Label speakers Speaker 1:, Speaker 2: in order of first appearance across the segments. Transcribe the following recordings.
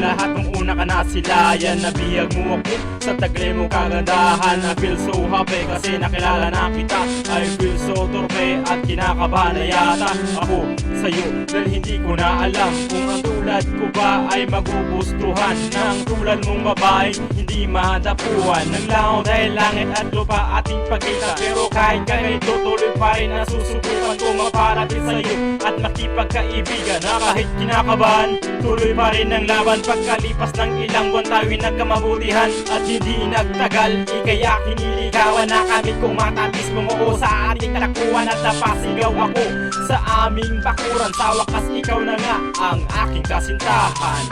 Speaker 1: lahat nung una ka nasilayan. Nabihag mo ako sa taglay mo kagandahan. I feel so happy kasi nakilala na kita. I feel so torpe at kinakabahan na yata ako sa'yo, dahil hindi ko na alam kung ang tulad ko ba ay magugustuhan ng tulad mong babae hindi mahadapuan ng langaw dahil langit at lupa ating pagkita. Pero kahit ganito tuloy pa rin ang susubukan ko maparapit sa'yo at makipagkaibigan. Na kahit kinakabahan, tuloy pa rin ang laban. Pagkalipas ng ilang buwan tayo'y nagkamabutihan at hindi nagtagal, ika'y aking niligawan. Nakamit kong matapis mong oo sa ating takbuhan at napasigaw ako sa aming bakuran. Sa wakas ikaw na nga ang aking kasintahan.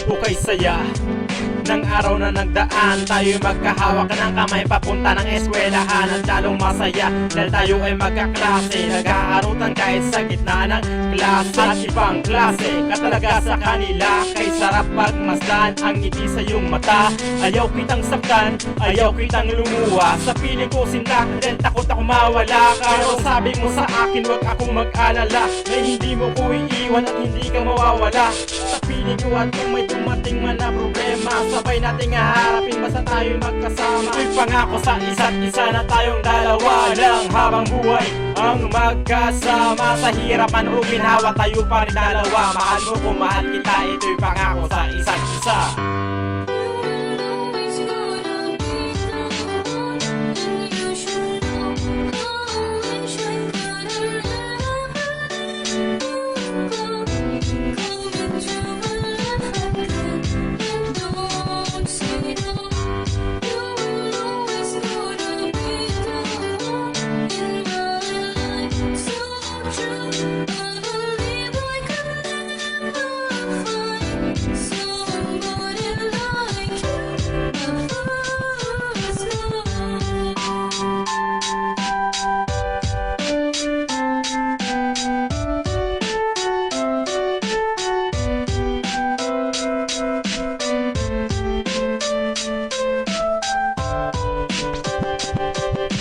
Speaker 1: Okay, saya ng araw na nagdaan, tayo'y magkahawak ng kamay papunta ng eskwelahan. At lalong masaya dahil tayo ay magkaklase, nag-aarutan kahit sa gitna ng klase. At ibang klase ka talaga sa kanila, kay sarap pagmasdan ang ngiti sa iyong mata. Ayaw kitang saktan, ayaw kitang lumuwa, sa piling ko sinta dahil takot ako mawala ka. Pero sabi mo sa akin wag akong mag-alala, na hindi mo ko iiwan at hindi ka mawawala sa piling ko. At kung may dumating man na problema, sabay nating haharapin basta tayo magkasama. Ito'y pangako sa isa't isa na tayong dalawa lang habang buhay ang magkasama. Sa hirap man o ginhawa tayo pa rin dalawa. Mahal mo kung mahal kita, ito'y pangako sa isa't isa.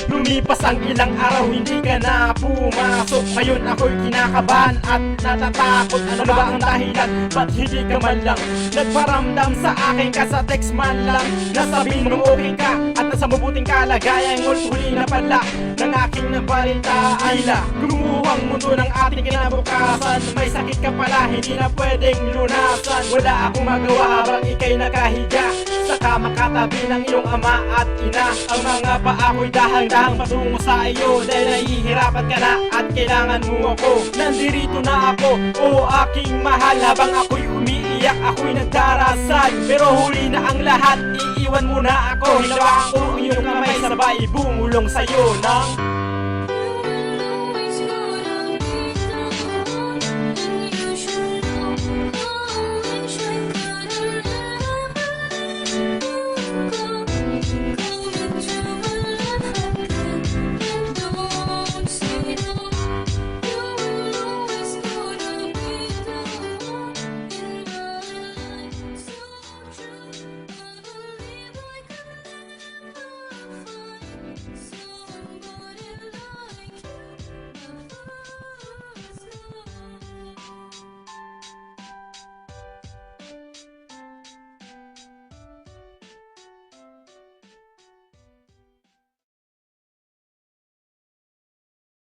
Speaker 1: Lumipas ang ilang araw, hindi ka na pumasok. Ngayon ako'y kinakabahan at natatakot. Ano ba ang dahilan? Ba't hindi ka man lang nagparamdam sa akin ka sa text man lang? Nasabihin mo okay ka at nasa mabuting kalagayan. Huli na pala ng aking nabalitaan nila. Gumuhang mundo ng ating kinabukasan. May sakit ka pala, hindi na pwedeng lunasan. Wala akong magawa habang ika'y nakahiga sa kama katabi ng iyong ama at ina. Ang mga paa ko'y dahang-dahang patungo sa iyo dahil nahihirapan ka na at kailangan mo ako. Nandirito na ako, o aking mahal. Habang ako'y umiiyak, ako'y nagdarasal. Pero huli na ang lahat, iiwan mo na ako. Hinawakan ko ang iyong kamay, sabay bumulong sa'yo ng